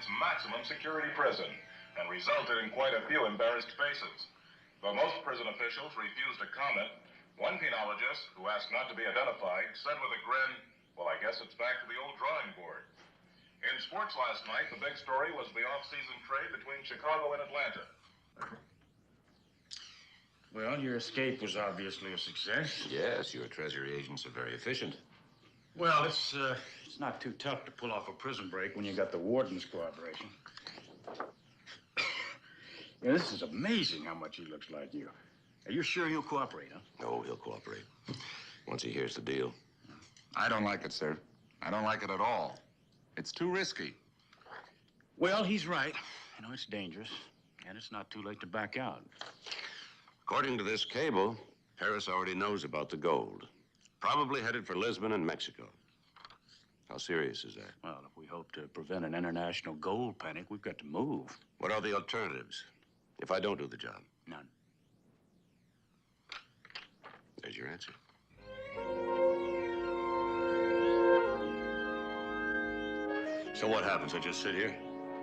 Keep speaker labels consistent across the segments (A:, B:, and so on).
A: its maximum security prison and resulted in quite a few embarrassed faces. Though most prison officials refused to comment, one penologist, who asked not to be identified, said with a grin, "Well, I guess it's back to the old drawing board." In sports last night, the big story was the off-season trade between Chicago and Atlanta.
B: Well, your escape was obviously a success.
C: Yes, your treasury agents are very efficient.
B: Well, it's not too tough to pull off a prison break when you got the warden's cooperation. Yeah, this is amazing how much he looks like you. Are you sure he'll cooperate, huh?
C: Oh, he'll cooperate. Once he hears the deal.
D: I don't like it, sir. I don't like it at all. It's too risky.
B: Well, he's right. You know, it's dangerous, and it's not too late to back out.
C: According to this cable, Harris already knows about the gold. Probably headed for Lisbon and Mexico. How serious is that?
B: Well, if we hope to prevent an international gold panic, we've got to move.
C: What are the alternatives if I don't do the job?
B: None.
C: There's your answer. So what happens? I just sit here?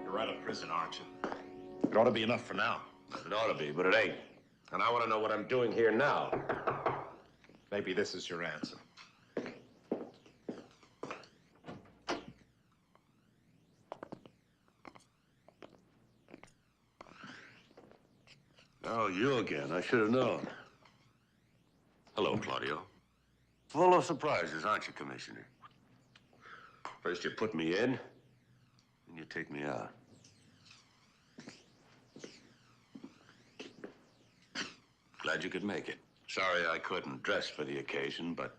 E: You're out of prison, aren't you? It ought to be enough for now.
C: It ought to be, but it ain't. And I want to know what I'm doing here now.
E: Maybe this is your answer.
C: Oh, you again. I should have known. Hello, Claudio. Full of surprises, aren't you, Commissioner? First you put me in, then you take me out. Glad you could make it. Sorry I couldn't dress for the occasion, but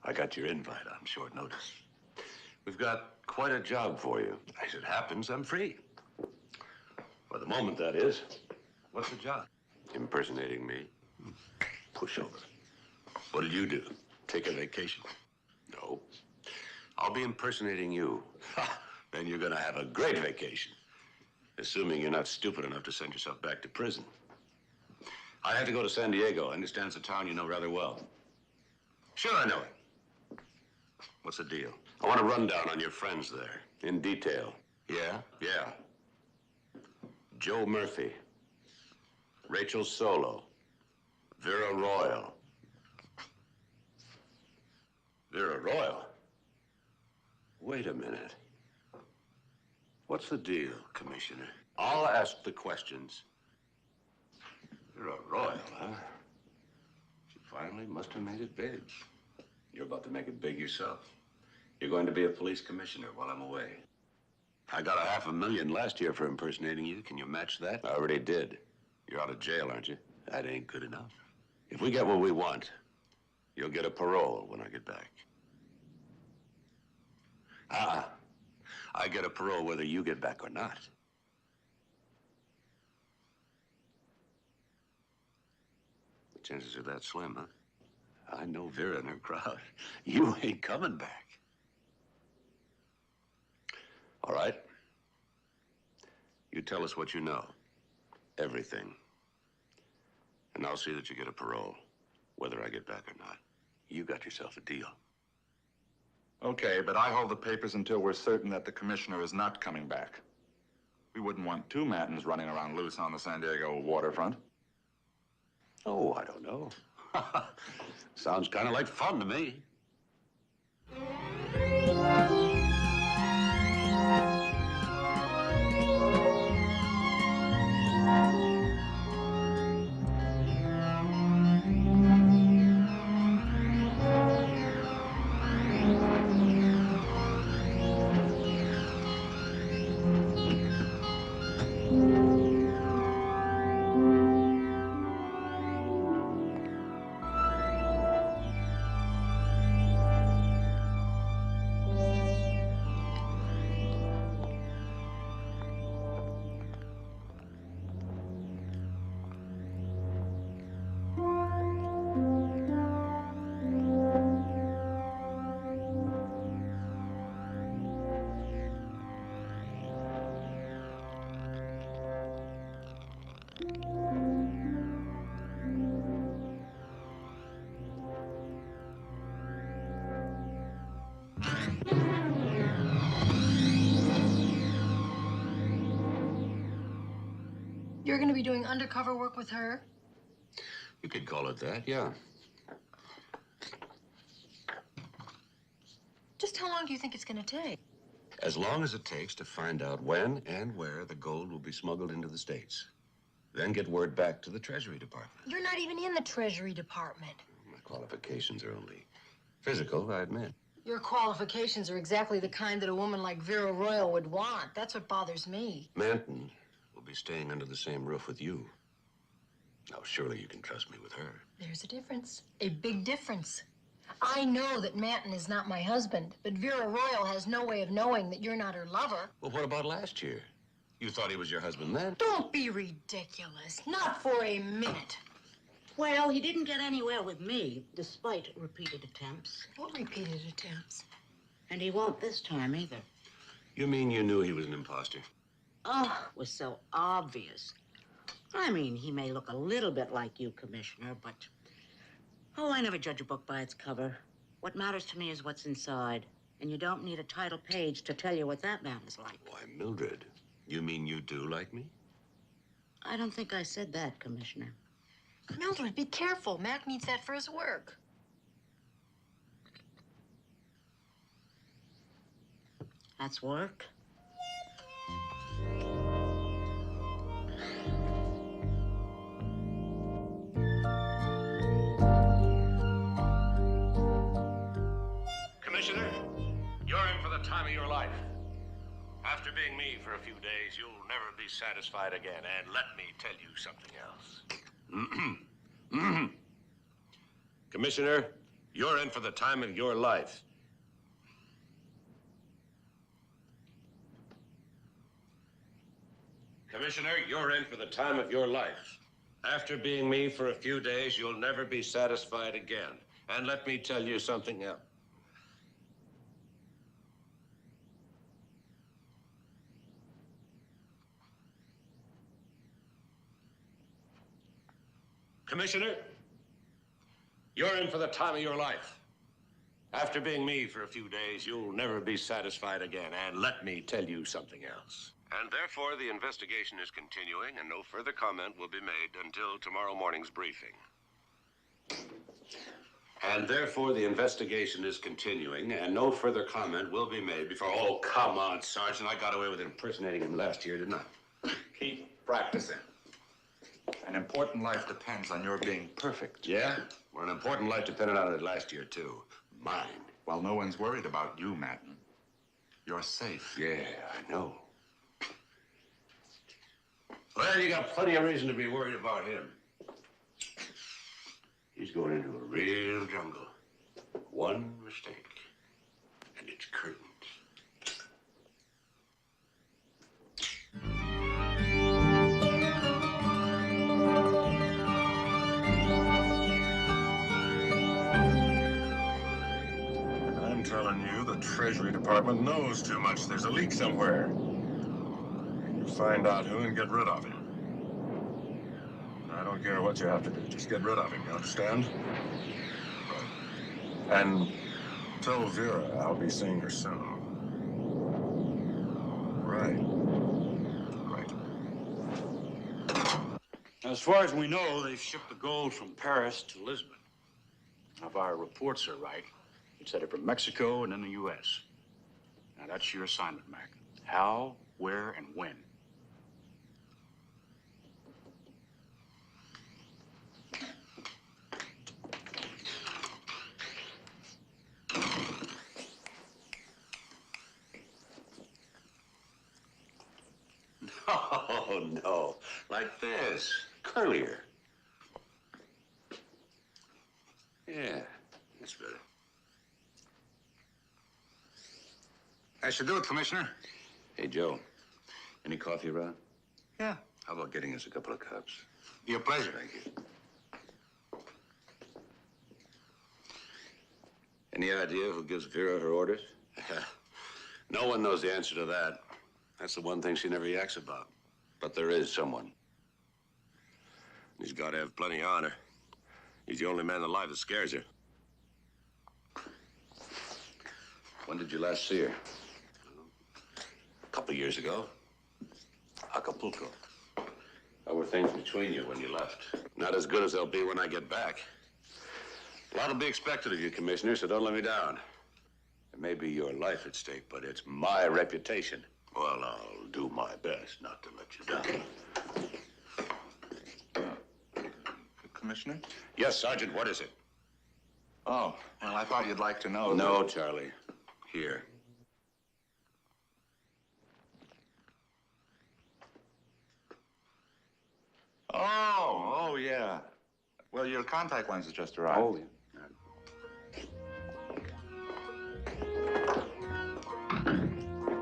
C: I got your invite on short notice. We've got quite a job for you. As it happens, I'm free. For the moment, that is.
E: What's the job?
C: Impersonating me. Pushover. What'll you do? Take a vacation? No. I'll be impersonating you. Then you're gonna have a great vacation. Assuming you're not stupid enough to send yourself back to prison. I had to go to San Diego. I understand it's a town you know rather well. Sure, I know it. What's the deal? I want a rundown on your friends there, in detail. Yeah? Yeah. Joe Murphy, Rachel Solo, Vera Royal. Vera Royal? Wait a minute. What's the deal, Commissioner? I'll ask the questions. Vera Royal, huh? She finally must have made it big. You're about to make it big yourself. You're going to be a police commissioner while I'm away. I got $500,000 last year for impersonating you. Can you match that? I already did. You're out of jail, aren't you? That ain't good enough. If we get what we want, you'll get a parole when I get back. I get a parole whether you get back or not. The chances are that slim, huh? I know Vera and her crowd. You ain't coming back. All right. You tell us what you know. Everything. And I'll see that you get a parole, whether I get back or not. You got yourself a deal.
D: Okay, but I hold the papers until we're certain that the commissioner is not coming back. We wouldn't want two Mattins running around loose on the San Diego waterfront.
C: Oh, I don't know. Sounds kind of like fun to me.
F: You're going to be doing undercover work with her?
C: You could call it that, yeah.
F: Just how long do you think it's going to take?
C: As long as it takes to find out when and where the gold will be smuggled into the States. Then get word back to the Treasury Department.
F: You're not even in the Treasury Department.
C: My qualifications are only physical, I admit.
F: Your qualifications are exactly the kind that a woman like Vera Royal would want. That's what bothers me.
C: Manton will be staying under the same roof with you. Now, surely you can trust me with her.
F: There's a difference. A big difference. I know that Manton is not my husband, but Vera Royal has no way of knowing that you're not her lover.
C: Well, what about last year? You thought he was your husband then?
F: Don't be ridiculous. Not for a minute.
G: Well, he didn't get anywhere with me, despite repeated attempts.
F: What repeated attempts?
G: And he won't this time either.
C: You mean you knew he was an imposter?
G: Oh, it was so obvious. I mean, he may look a little bit like you, Commissioner, but... Oh, I never judge a book by its cover. What matters to me is what's inside. And you don't need a title page to tell you what that man is like.
C: Why, Mildred, you mean you do like me?
G: I don't think I said that, Commissioner.
F: Mildred, be careful. Mac needs that for his work.
G: That's work?
E: Commissioner, you're in for the time of your life. After being me for a few days, you'll never be satisfied again. And let me tell you something else. Commissioner, you're in for the time of your life. Commissioner, you're in for the time of your life. After being me for a few days, you'll never be satisfied again. And let me tell you something else. Commissioner, you're in for the time of your life. After being me for a few days, you'll never be satisfied again. And let me tell you something else. And therefore, the investigation is continuing, and no further comment will be made until tomorrow morning's briefing. And therefore, the investigation is continuing, and no further comment will be made before... Oh, come on, Sergeant. I got away with impersonating him last year, didn't I?
D: Keep practicing. An important life depends on your being perfect.
E: Yeah? Well, an important life depended on it last year, too. Mine.
D: Well, no one's worried about you, Manton. You're safe.
E: Yeah, I know. Well, you got plenty of reason to be worried about him. He's going into a real jungle. One mistake, and it's curtains. I'm telling you, the Treasury Department knows too much. There's a leak somewhere. You find out who and get rid of him. I don't care what you have to do. Just get rid of him, you understand? Right. And tell Vera I'll be seeing her soon. Right.
B: As far as we know, they've shipped the gold from Paris to Lisbon. If our reports are right, it's headed from Mexico and then the U.S. Now, that's your assignment, Mac. How, where, and when.
C: Oh, no. Like this. Curlier. Yeah, that's better.
D: I should do it, Commissioner.
C: Hey, Joe. Any coffee around?
D: Yeah.
C: How about getting us a couple of cups?
D: Be a pleasure.
C: Thank you. Any idea who gives Vera her orders? No one knows the answer to that. That's the one thing she never yaks about. But there is someone. He's got to have plenty of honor. He's the only man alive that scares her. When did you last see her? A couple of years ago. Acapulco.
E: How were things between you when you left?
C: Not as good as they'll be when I get back. A lot will be expected of you, Commissioner, so don't let me down. It may be your life at stake, but it's my reputation. Well, I'll do my best not to let you down.
D: Commissioner?
C: Yes, Sergeant, what is it?
D: Oh, well, I thought you'd like to know.
C: No, Charlie. Here.
D: Oh, yeah. Well, your contact lens has just arrived.
C: Oh, yeah.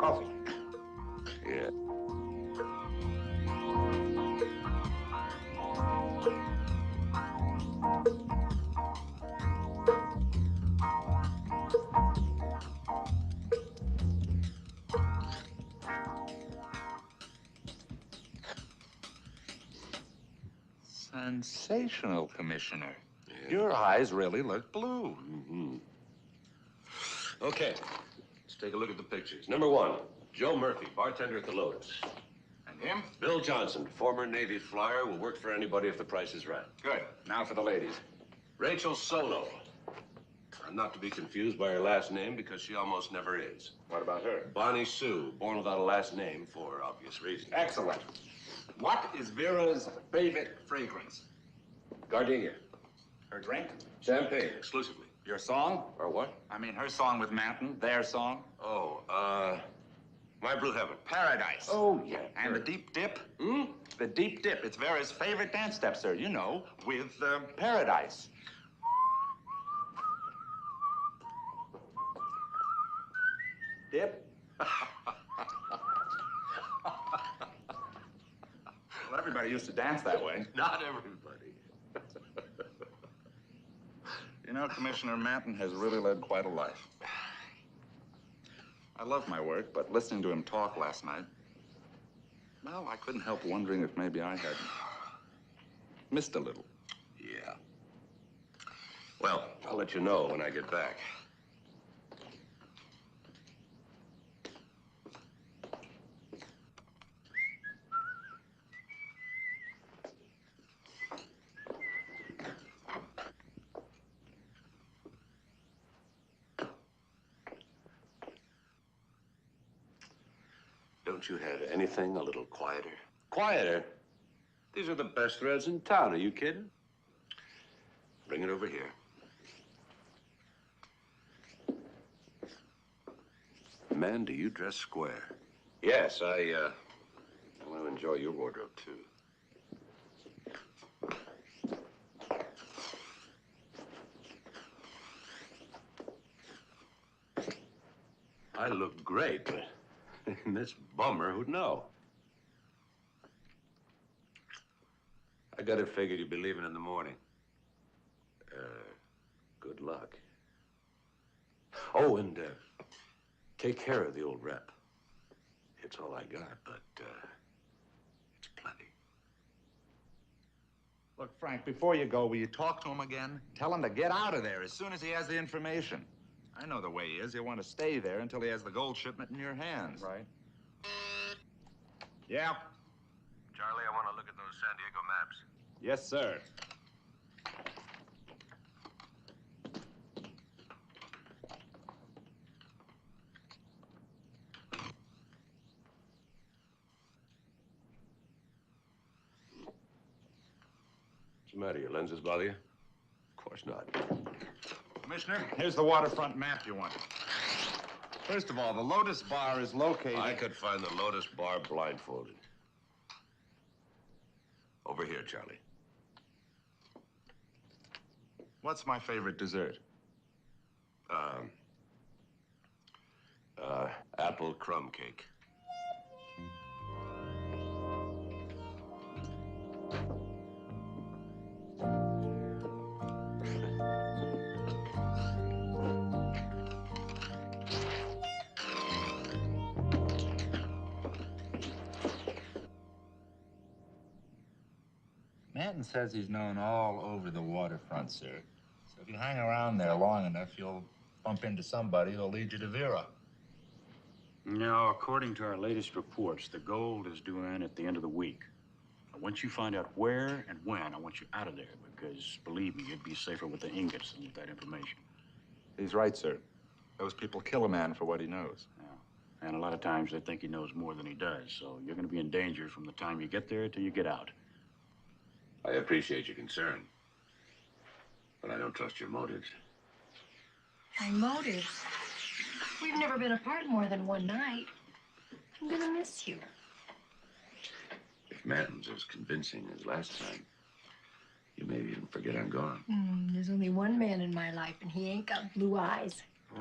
D: Coffee.
C: Yeah.
D: Sensational, Commissioner. Yeah. Your eyes really look blue.
E: Mm-hmm. Okay, let's take a look at the pictures. Number 1, Joe Murphy, bartender at the Lotus.
D: And him?
E: Bill Johnson, former Navy flyer, will work for anybody if the price is right.
D: Good. Now for the ladies.
E: Rachel Solo. Not to be confused by her last name because she almost never is.
D: What about her?
E: Bonnie Sue, born without a last name for obvious reasons.
D: Excellent. What is Vera's favorite fragrance?
E: Gardenia.
D: Her drink?
E: Champagne, exclusively.
D: Your song?
E: Or what?
D: I mean, her song with Manton, their song.
E: Oh, My Blue Heaven.
D: Paradise.
E: Oh, yeah.
D: And the deep dip?
E: Hmm?
D: The deep dip. It's Vera's favorite dance step, sir. You know, with Paradise. Dip? Well, everybody used to dance that way.
E: Not everybody.
D: You know, Commissioner, Manton has really led quite a life. I love my work, but listening to him talk last night, well, I couldn't help wondering if maybe I had missed a little.
E: Yeah. Well, I'll let you know when I get back. Don't you have anything a little quieter? Quieter? These are the best threads in town. Are you kidding? Bring it over here. Man, do you dress square? Yes, I want to enjoy your wardrobe, too. I look great, but this bummer who'd know. I got it figured you'd be leaving in the morning. Good luck. Oh, and take care of the old rep. It's all I got, but it's plenty.
D: Look, Frank, before you go, will you talk to him again? Tell him to get out of there as soon as he has the information. I know the way he is. He'll want to stay there until he has the gold shipment in your hands. Right. Yeah?
E: Charlie, I want to look at those San Diego maps.
D: Yes, sir.
E: What's the matter? Your lenses bother you? Of course not.
D: Commissioner, here's the waterfront map you wanted. First of all, the Lotus Bar is located...
E: I could find the Lotus Bar blindfolded. Over here, Charlie.
D: What's my favorite dessert?
E: Apple crumb cake.
H: Manton says he's known all over the waterfront, sir. So if you hang around there long enough, you'll bump into somebody who'll lead you to Vera.
B: Now, according to our latest reports, the gold is due in at the end of the week. And once you find out where and when, I want you out of there, because, believe me, you'd be safer with the ingots than with that information.
D: He's right, sir. Those people kill a man for what he knows.
B: Yeah. And a lot of times they think he knows more than he does, so you're going to be in danger from the time you get there till you get out.
C: I appreciate your concern, but I don't trust your motives.
F: My motives? We've never been apart more than one night. I'm gonna miss you.
C: If Manton's as convincing as last time, you may even forget I'm gone.
F: There's only one man in my life, and he ain't got blue eyes.
C: Oh.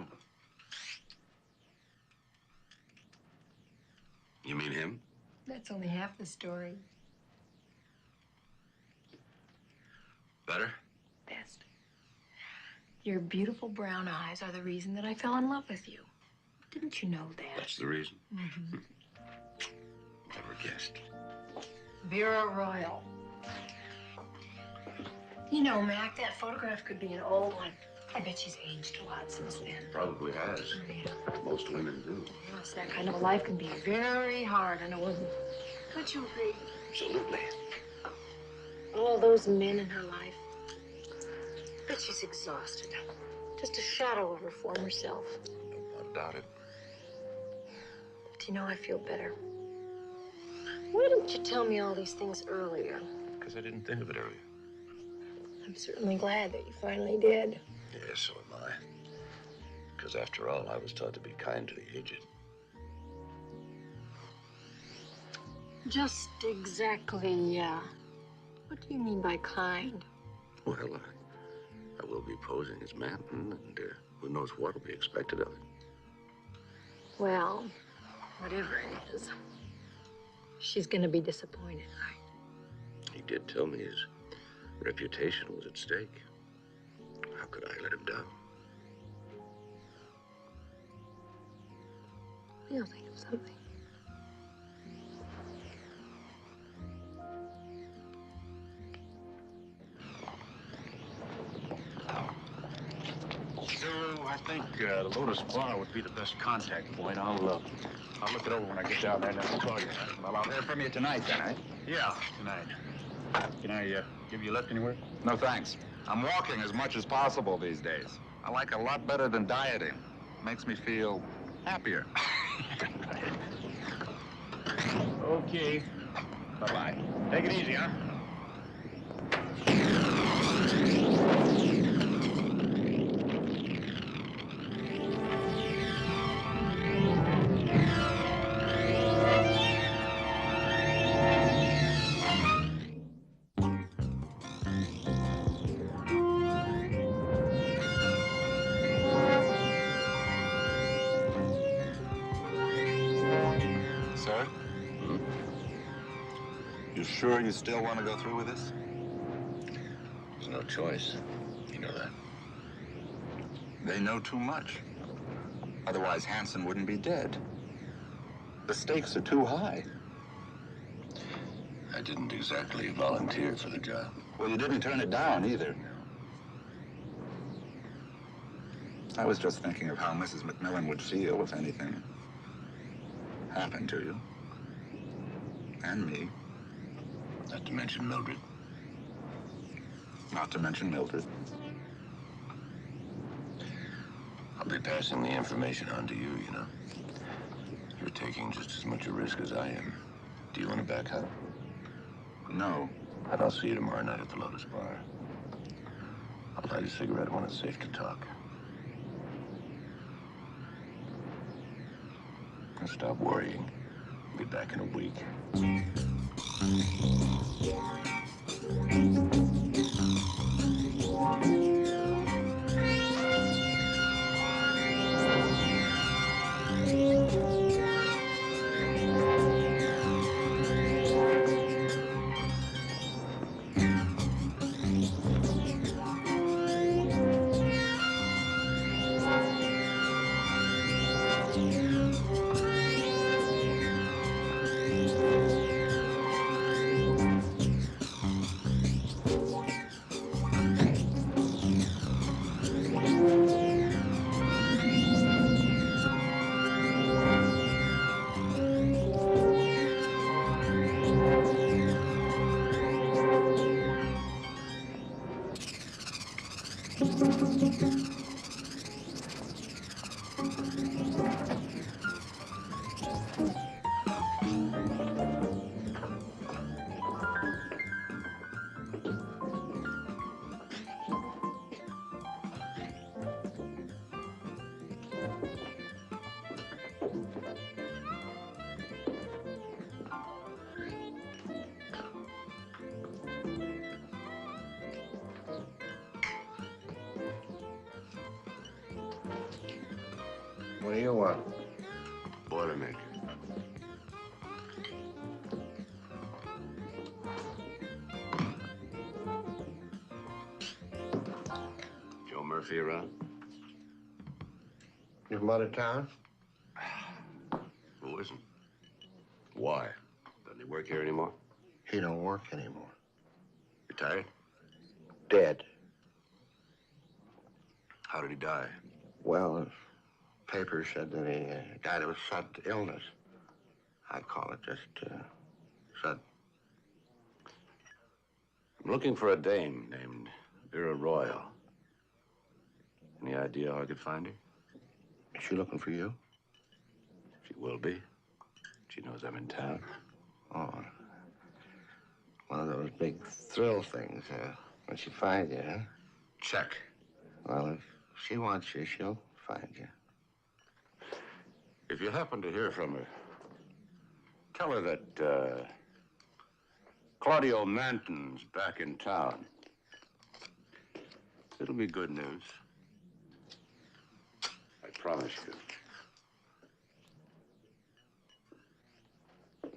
C: You mean him?
F: That's only half the story.
C: Better?
F: Best. Your beautiful brown eyes are the reason that I fell in love with you. Didn't you know that?
C: That's the reason. Mm-hmm. Never guessed.
F: Vera Royal. You know, Mac, that photograph could be an old one. I bet she's aged a lot since then.
C: Probably has.
F: Yeah.
C: Most women do.
F: Yes, that kind of a life can be very hard on a woman. Don't you agree?
C: Absolutely.
F: All those men in her life. Bet she's exhausted. Just a shadow of her former self.
C: Don't doubt it.
F: But you know, I feel better. Why didn't you tell me all these things earlier?
C: Because I didn't think of it earlier.
F: I'm certainly glad that you finally did.
C: Yes, so am I. Because after all, I was taught to be kind to the aged.
F: Just exactly, what do you mean by kind?
C: Well, I will be posing as Manton, and who knows what will be expected of it.
F: Well, whatever it is, she's gonna be disappointed, right?
C: He did tell me his reputation was at stake. How could I let him down?
F: You'll think of something.
B: So I think the Lotus Bar would be the best contact point. I'll look it over when I get down there and I'll call you.
D: Well, I'll hear from you tonight, then, eh?
B: Yeah, tonight. Can I give you a lift anywhere?
D: No, thanks. I'm walking as much as possible these days. I like a lot better than dieting. Makes me feel happier.
B: Okay.
D: Bye-bye.
B: Take it easy, huh?
D: Sir? You sure you still want to go through with this?
C: There's no choice. You know that.
D: They know too much. Otherwise, Hanson wouldn't be dead. The stakes are too high.
C: I didn't exactly volunteer for the job.
D: Well, you didn't turn it down, either. I was just thinking of how Mrs. McMILLAN would feel if anything happened to you. And me.
C: Not to mention Mildred.
D: Not to mention Mildred.
C: I'll be passing the information on to you, you know. You're taking just as much a risk as I am. Do you want to back up?
D: No.
C: And I'll see you tomorrow night at the Lotus Bar. I'll light a cigarette when it's safe to talk. Now stop worrying. I'll be back in a week.
I: What do you want?
C: Boilermaker. Joe Murphy around?
I: You from out of town?
C: Who isn't? Why? Doesn't he work here anymore?
I: He don't work anymore.
C: Retired?
I: Dead.
C: How did he die?
I: Well, the papers said that he died of a sudden illness. I call it just sudden.
C: I'm looking for a dame named Vera Royal. Any idea how I could find her?
I: Is she looking for you?
C: She will be. She knows I'm in town.
I: Oh, one of those big thrill things, when she finds you, huh?
C: Check.
I: Well, if she wants you, she'll find you.
C: If you happen to hear from her, tell her that Claudio Manton's back in town. It'll be good news. I promise you.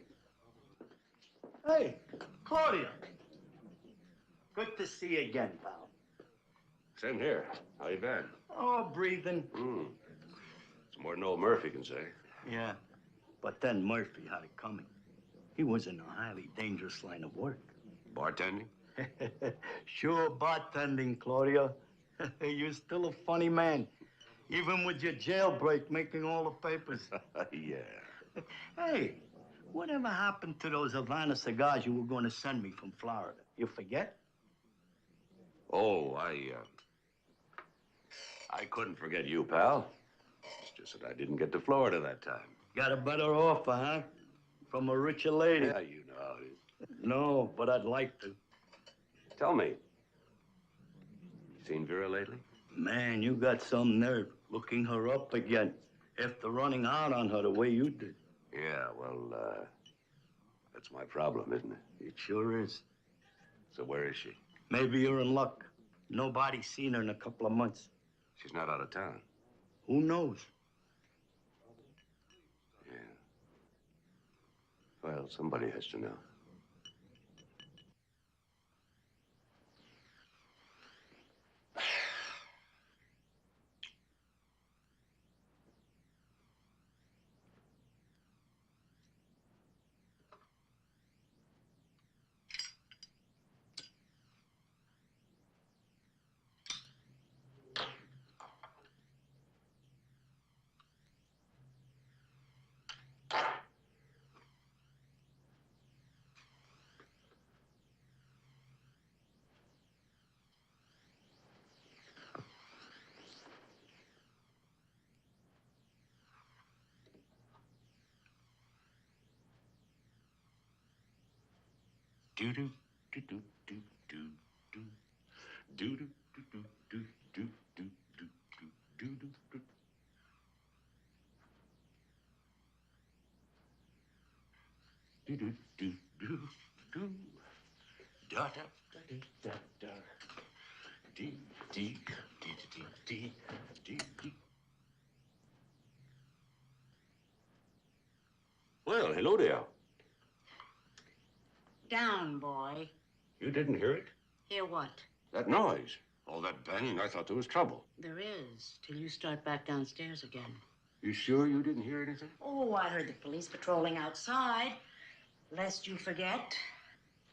J: Hey, Claudia. Good to see you again, pal.
C: Same here. How you been?
J: Oh, breathing.
C: It's more than old Murphy can say.
J: Yeah, but then Murphy had it coming. He was in a highly dangerous line of work.
C: Bartending?
J: Sure, bartending, Claudia. You're still a funny man. Even with your jailbreak making all the papers.
C: Yeah.
J: Hey, whatever happened to those Havana cigars you were going to send me from Florida? You forget?
C: Oh, I couldn't forget you, pal. It's just that I didn't get to Florida that time.
J: Got a better offer, huh? From a richer lady?
C: Yeah, you know how it is.
J: No, but I'd like to.
C: Tell me, seen Vera lately?
J: Man, you got some nerve looking her up again after running out on her the way you did.
C: Yeah, well, that's my problem, isn't it?
J: It sure is.
C: So where is she?
J: Maybe you're in luck. Nobody's seen her in a couple of months.
C: She's not out of town.
J: Who knows?
C: Yeah. Well, somebody has to know. Do do do do do do do do do do do do do do do do do. Do do do do do. Da da da da da. Dee dee dee dee dee dee dee. Well, hello there.
G: Down, boy.
C: You didn't hear it?
G: Hear what?
C: That noise. All that banging, I thought there was trouble.
G: There is, till you start back downstairs again.
C: You sure you didn't hear anything?
G: Oh, I heard the police patrolling outside. Lest you forget.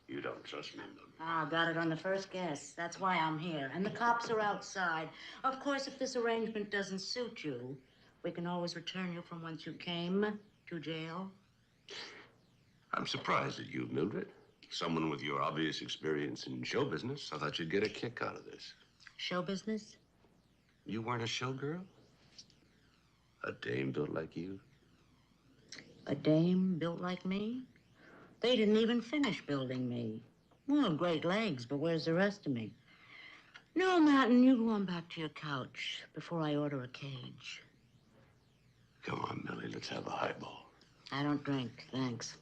C: You don't trust me, Milton.
G: Ah, got it on the first guess. That's why I'm here. And the cops are outside. Of course, if this arrangement doesn't suit you, we can always return you from whence you came to jail.
C: I'm surprised at you, Mildred. Someone with your obvious experience in show business. I thought you'd get a kick out of this.
G: Show business?
C: You weren't a showgirl? A dame built like you?
G: A dame built like me? They didn't even finish building me. Well, great legs, but where's the rest of me? No, Martin, you go on back to your couch before I order a cage.
C: Come on, Millie, let's have a highball.
G: I don't drink, thanks.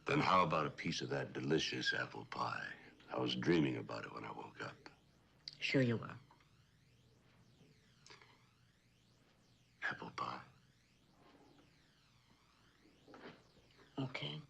C: Then how about a piece of that delicious apple pie? I was dreaming about it when I woke up.
G: Sure you were.
C: apple pie.
G: Okay.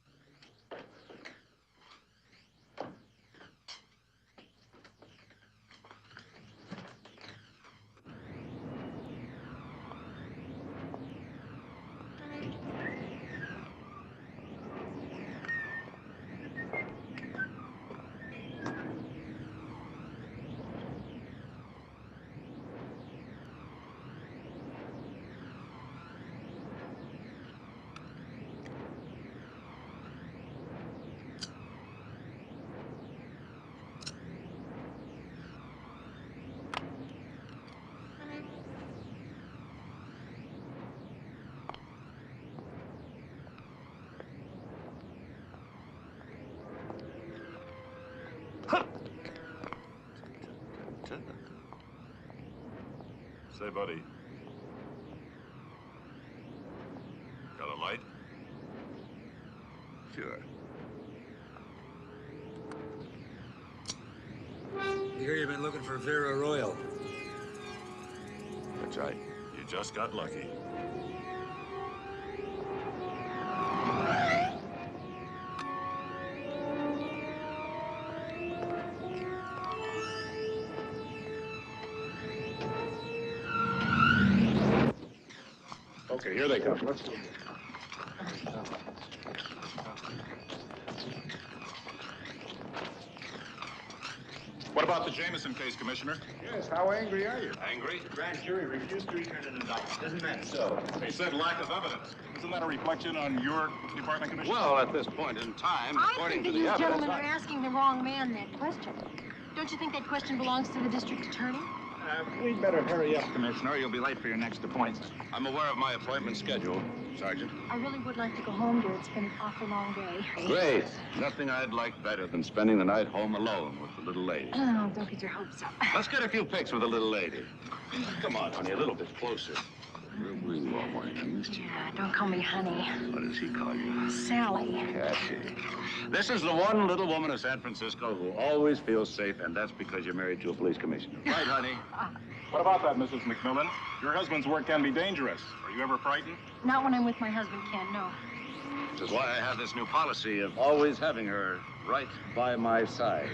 D: Say, buddy. Got a light?
C: Sure.
B: I hear you've been looking for Vera Royal.
C: That's right.
D: You just got lucky. Okay, here they come. Let's go. What about the Jameson case, Commissioner?
A: Yes, how angry are you?
B: Angry?
H: The grand jury refused to return an indictment. Isn't that so?
A: They said lack of evidence. Isn't that a reflection on your department, Commissioner?
B: Well, at this point in time,
F: I
B: according
F: think
B: to
F: that
B: the
F: you
B: evidence...
F: gentlemen are asking the wrong man that question. Don't you think that question belongs to the district attorney?
A: We'd better hurry up, Commissioner. You'll be late for your next appointment.
B: I'm aware of my appointment schedule, Sergeant.
F: I really would like to go home, dear. It's been an awful long day.
B: Great. Nothing I'd like better than spending the night home alone with the little lady.
F: Oh, don't get your hopes up.
B: Let's get a few pics with the little lady. Come on, honey, a little bit closer.
C: Where were you all morning? I missed you.
F: Yeah, don't call me honey.
C: What does he call you?
F: Sally.
C: Cassie.
B: This is the one little woman in San Francisco who always feels safe, and that's because you're married to a police commissioner. Right, honey?
A: What about that, Mrs. McMillan? Your husband's work can be dangerous. Are you ever frightened?
F: Not when I'm with my husband, Ken, no.
B: Which is why I have this new policy of always having her right by my side.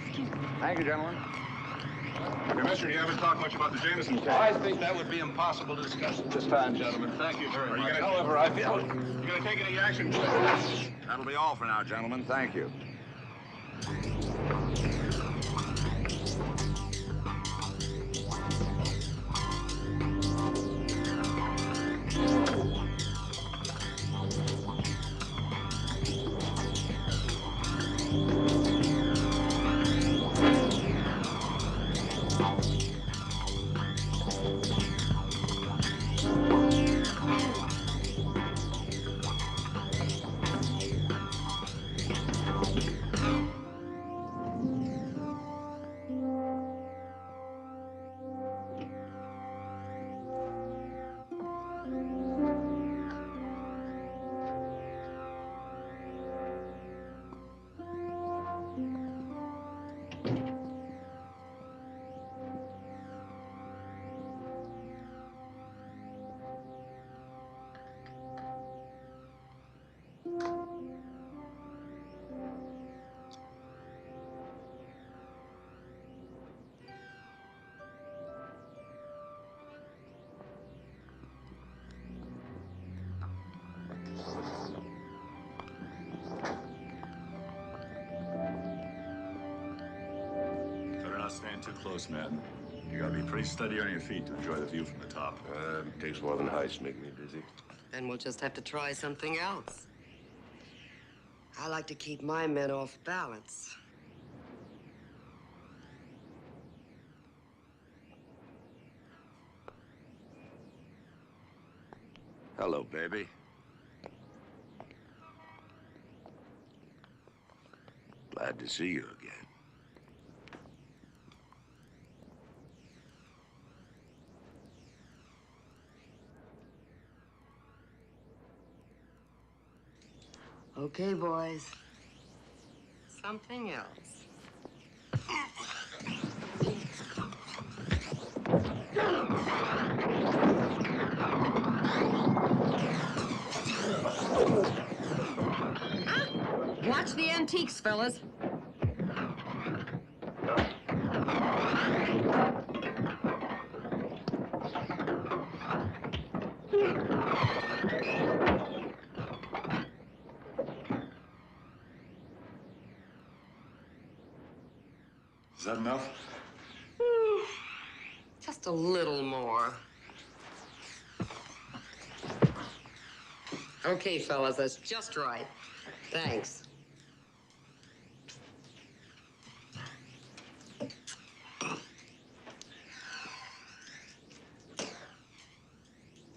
F: Excuse me.
B: Thank you, gentlemen.
A: Commissioner, you haven't talked much about the Jameson case.
B: I think that would be impossible to discuss at this time, gentlemen. Thank you very much. However, I feel...
A: You gonna take any action?
B: That'll be all for now, gentlemen. Thank you.
D: Better not stand too close, man. You gotta be pretty steady on your feet to enjoy the view from the top.
C: Takes more than heights to make me dizzy.
K: Then we'll just have to try something else. I like to keep my men off balance.
C: Hello, baby. Glad to see you again.
K: Okay, boys. Something else. Watch the antiques, fellas.
D: Is that enough?
K: Just a little more. Okay, fellas, that's just right. Thanks.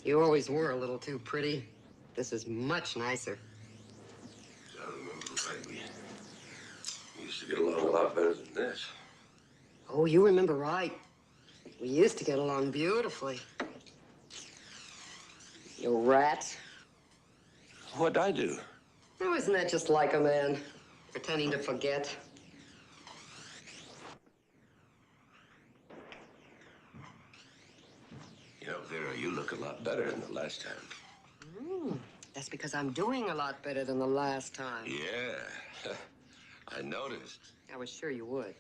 K: You always were a little too pretty. This is much nicer.
C: I remember right. We used to get along a lot better than this.
K: Oh, you remember right. We used to get along beautifully. You rat.
C: What'd I do?
K: Oh, isn't that just like a man? Pretending to forget.
C: You know, Vera, you look a lot better than the last time.
K: That's because I'm doing a lot better than the last time.
C: Yeah, I noticed.
K: I was sure you would.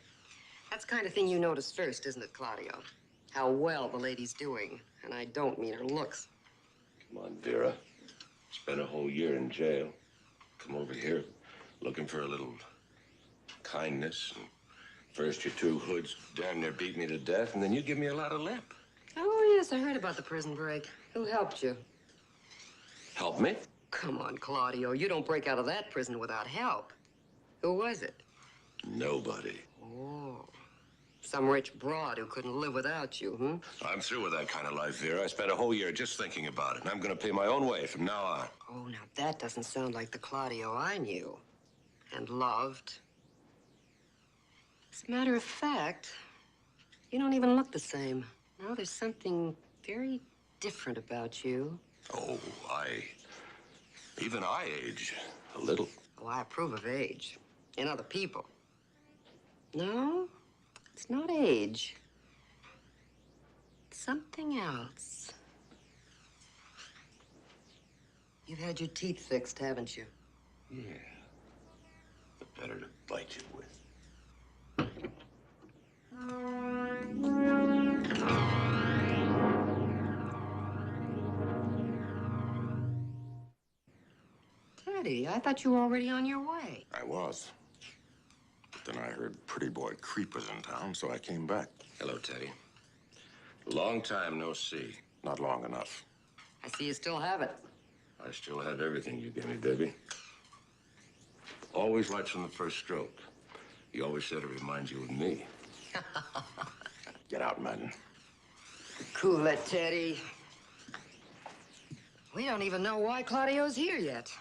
K: That's the kind of thing you notice first, isn't it, Claudio? How well the lady's doing. And I don't mean her looks.
C: Come on, Vera. Spent a whole year in jail. Come over here looking for a little kindness. And first, your two hoods damn near beat me to death, and then you give me a lot of lip.
K: Oh, yes, I heard about the prison break. Who helped you?
C: Help me?
K: Come on, Claudio. You don't break out of that prison without help. Who was it?
C: Nobody.
K: Oh. Some rich broad who couldn't live without you, hmm?
C: I'm through with that kind of life, Vera. I spent a whole year just thinking about it, and I'm going to pay my own way from now on.
K: Oh, now that doesn't sound like the Claudio I knew and loved. As a matter of fact, you don't even look the same. No, there's something very different about you.
C: Oh, even I age a little.
K: Oh, I approve of age in other people. No, it's not age. It's something else. You've had your teeth fixed, haven't you?
C: Yeah. The better to bite you with.
K: Teddy, I thought you were already on your way.
A: I was. But then I heard Pretty Boy Creep was in town, so I came back.
C: Hello, Teddy. Long time no see.
A: Not long enough.
K: I see you still have it.
C: I still have everything you gave me, baby. Always right from the first stroke. You always said it reminds you of me.
A: Get out, Madden.
K: Cool it, Teddy. We don't even know why Claudio's here yet.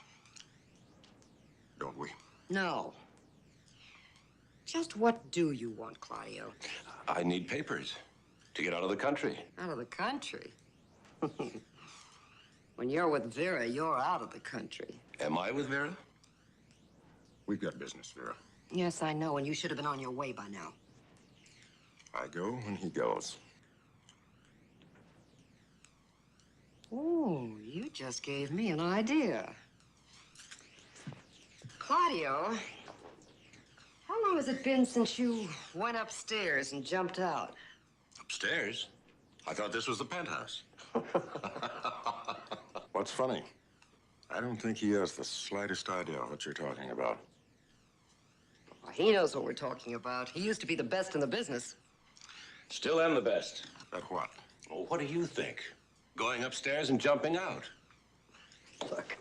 A: Don't we?
K: No. Just what do you want, Claudio?
C: I need papers to get out of the country.
K: Out of the country? When you're with Vera, you're out of the country.
C: Am I with Vera?
A: We've got business, Vera.
K: Yes, I know, and you should have been on your way by now.
A: I go when he goes.
K: Oh, you just gave me an idea. Claudio, how long has it been since you went upstairs and jumped out?
C: Upstairs? I thought this was the penthouse.
A: What's funny? I don't think he has the slightest idea what you're talking about.
K: Well, he knows what we're talking about. He used to be the best in the business.
C: Still am the best.
A: At what?
C: Well, what do you think? Going upstairs and jumping out.
K: Look,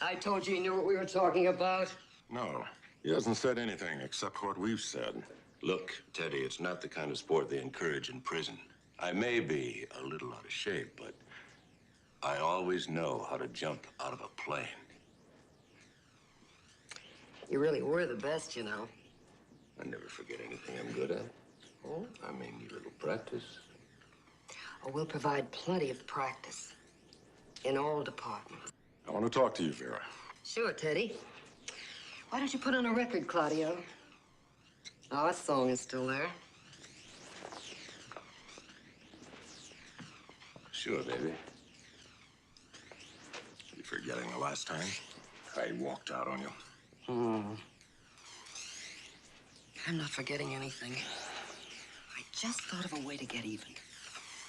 K: I told you he knew what we were talking about.
A: No, he hasn't said anything except what we've said.
C: Look, Teddy, it's not the kind of sport they encourage in prison. I may be a little out of shape, but I always know how to jump out of a plane.
K: You really were the best, you know.
C: I never forget anything I'm good at.
K: Oh?
C: I may need a little practice.
K: Oh, we'll provide plenty of practice in all departments.
A: I want to talk to you, Vera.
K: Sure, Teddy. Why don't you put on a record, Claudio? Our song is still there.
C: Sure, baby.
E: Forgetting the last time I walked out on you.
K: I'm not forgetting anything. I just thought of a way to get even.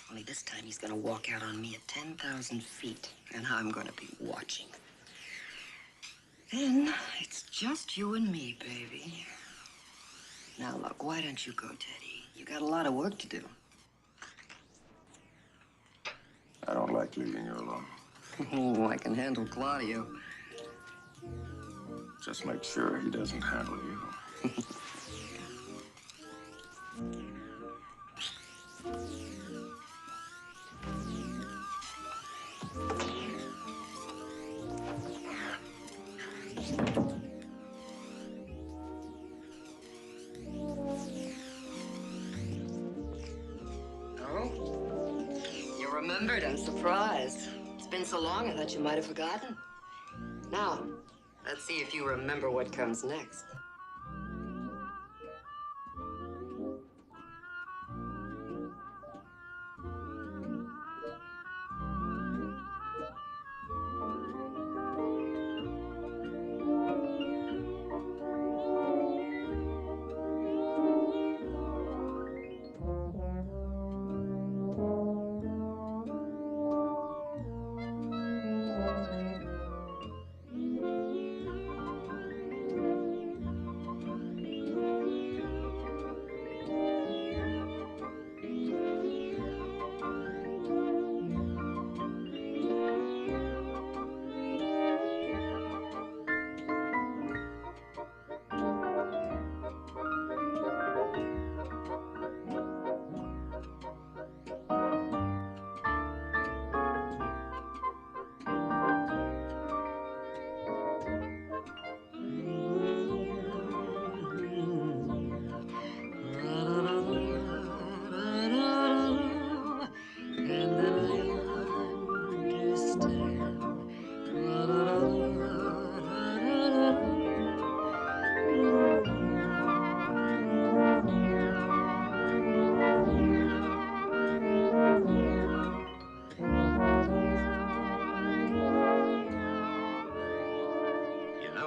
K: Only this time he's gonna walk out on me at 10,000 feet, and I'm gonna be watching. Then it's just you and me, baby. Now, look, why don't you go, Teddy? You got a lot of work to do.
E: I don't like leaving you alone.
K: Oh, I can handle Claudio.
E: Just make sure he doesn't handle you.
K: You remembered? I'm surprised. It's been so long, I thought you might have forgotten. Now, let's see if you remember what comes next.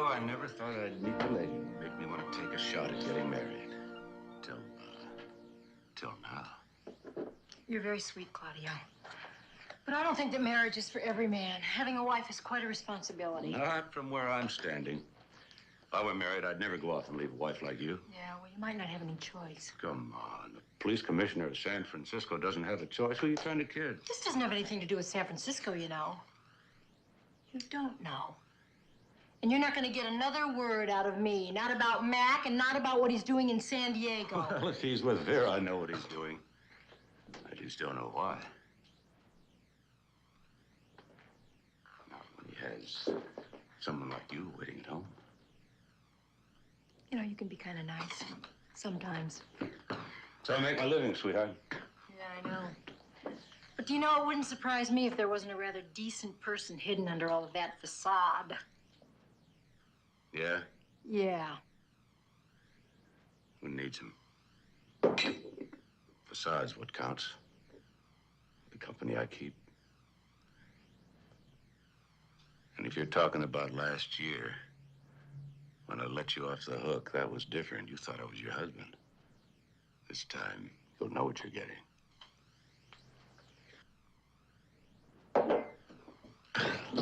C: I never thought I'd meet the lady who'd make me want to take a shot at getting married. Till now.
F: You're very sweet, Claudio. But I don't think that marriage is for every man. Having a wife is quite a responsibility.
C: Not from where I'm standing. If I were married, I'd never go off and leave a wife like you.
F: Yeah, well, you might not have any choice.
C: Come on. The police commissioner of San Francisco doesn't have a choice. Who are you trying to kid?
F: This doesn't have anything to do with San Francisco, you know. You don't know. And you're not going to get another word out of me. Not about Mac and not about what he's doing in San Diego.
C: Well, if he's with Vera, I know what he's doing. I just don't know why. Not when he has someone like you waiting at home.
F: You know, you can be kind of nice sometimes.
C: So I make my living, sweetheart.
F: Yeah, I know. But do you know, it wouldn't surprise me if there wasn't a rather decent person hidden under all of that facade.
C: Yeah?
F: Yeah.
C: Who needs him? Facade's what counts. The company I keep. And if you're talking about last year, when I let you off the hook, that was different. You thought I was your husband. This time, you'll know what you're getting.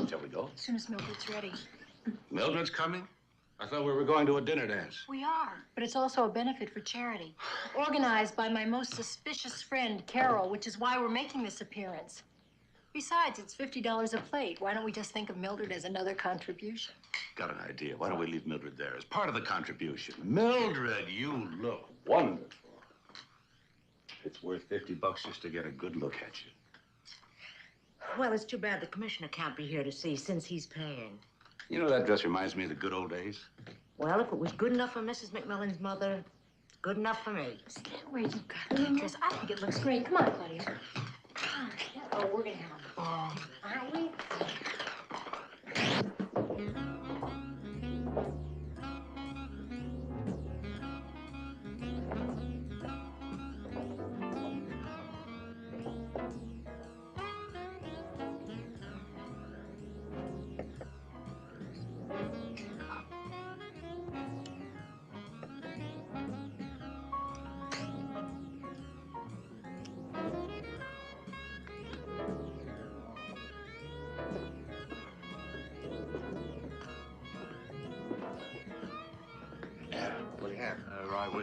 C: Shall we go?
F: As soon as Mildred's ready.
C: Mildred's coming? I thought we were going to a dinner dance.
F: We are, but it's also a benefit for charity. Organized by my most suspicious friend, Carol, which is why we're making this appearance. Besides, it's $50 a plate. Why don't we just think of Mildred as another contribution?
C: Got an idea. Why don't we leave Mildred there as part of the contribution? Mildred, you look wonderful. It's worth $50 just to get a good look at you.
G: Well, it's too bad the commissioner can't be here to see since he's paying.
C: You know, that dress reminds me of the good old days.
G: Well, if it was good enough for Mrs. McMillan's mother, it's good enough for me.
F: Where you got that dress? I think it looks great. Come on, Claudia. Come on. Oh, we're gonna have a ball, aren't we?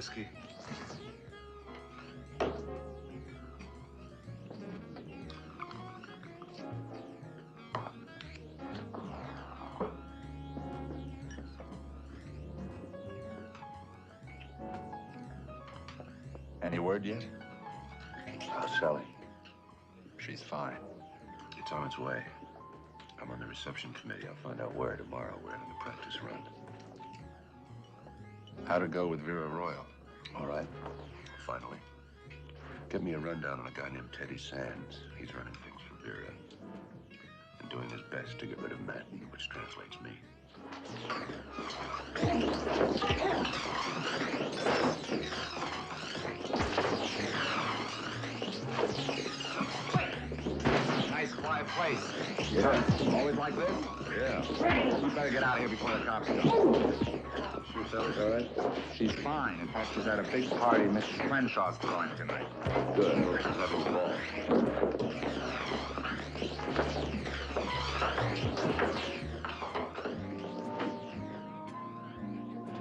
D: whiskey. Any word yet?
C: How's Sally?
D: She's fine.
C: It's on its way. I'm on the reception committee. I'll find out where tomorrow. We're having a practice run.
D: How'd it go with Vera Royal?
C: All right. Finally. Get me a rundown on a guy named Teddy Sands. He's running things for Vera. And doing his best to get rid of Madden, which translates me.
H: Nice quiet place.
C: Yeah.
H: Always like this?
C: Yeah.
H: You better get out of here before the cops come.
C: Sure Sally's all right?
D: She's fine. In fact, she's at a big party Mrs. Crenshaw's throwing tonight.
C: Good. I hope she's having a ball.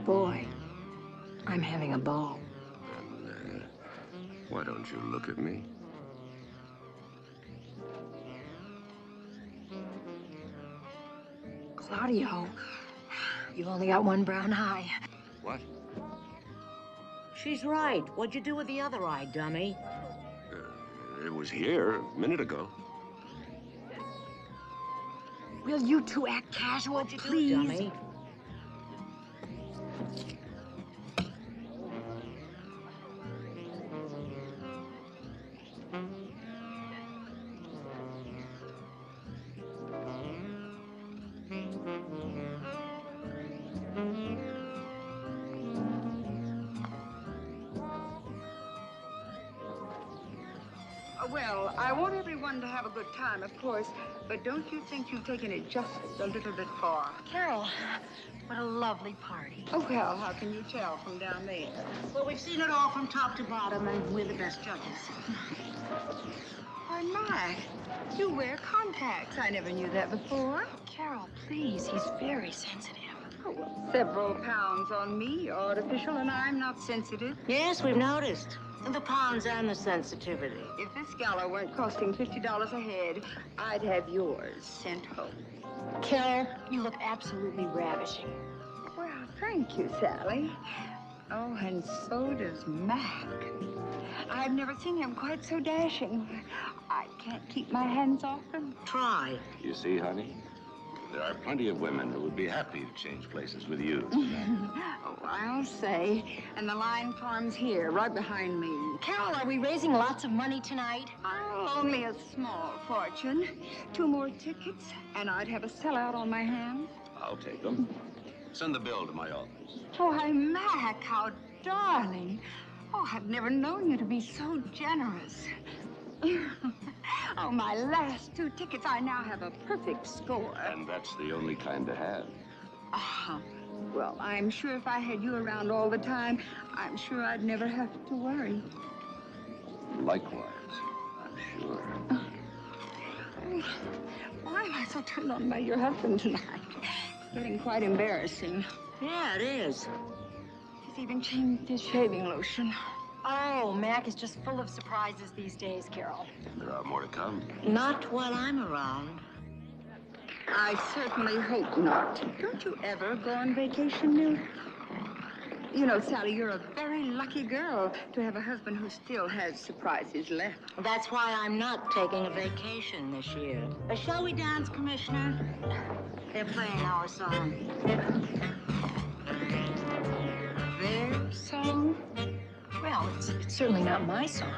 F: Boy, I'm having a ball.
C: Why don't you look at me?
F: Claudio, you've only got one brown eye.
C: What?
G: She's right. What'd you do with the other eye, dummy?
C: It was here a minute ago.
F: Will you two act casual,
G: What'd you
F: please?
G: do, dummy?
L: Well, I want everyone to have a good time, of course, but don't you think you've taken it just a little bit far?
F: Carol, what a lovely party.
L: Oh, well, how can you tell from down there?
G: Well, we've seen it all from top to bottom, and we're the best judges.
L: Why, my, you wear contacts. I never knew that before.
F: Carol, please, he's very sensitive.
L: Oh, well, several pounds on me, artificial, and I'm not sensitive.
G: Yes, we've noticed. The pounds and the sensitivity.
L: If this gala weren't costing $50 a head, I'd have yours sent home.
F: Carol, you look absolutely ravishing.
L: Well, thank you, Sally. Oh, and so does Mac. I've never seen him quite so dashing. I can't keep my hands off him.
G: Try.
C: You see, honey? There are plenty of women who would be happy to change places with you.
L: Oh, I'll say. And the line farm's here, right behind me.
F: Carol, are we raising lots of money tonight?
L: Oh, only a small fortune. 2 more tickets, and I'd have a sellout on my hands.
C: I'll take them. Send the bill to my office.
L: Oh, why, Mac, how darling. Oh, I've never known you to be so generous. Oh, my last 2 tickets, I now have a perfect score.
C: And that's the only kind to have.
L: Well, I'm sure if I had you around all the time, I'm sure I'd never have to worry.
C: Likewise, I'm sure.
L: Why am I so turned on by your husband tonight? It's getting quite embarrassing.
G: Yeah, it is.
L: He's even changed his shaving lotion.
F: Oh, Mac is just full of surprises these days, Carol.
C: And there are more to come.
G: Not while I'm around.
L: I certainly hope not. Don't you ever go on vacation, Milt? You know, Sally, you're a very lucky girl to have a husband who still has surprises left.
G: That's why I'm not taking a vacation this year. Shall we dance, Commissioner? They're playing our song.
L: Their song?
F: Well, it's certainly not my song.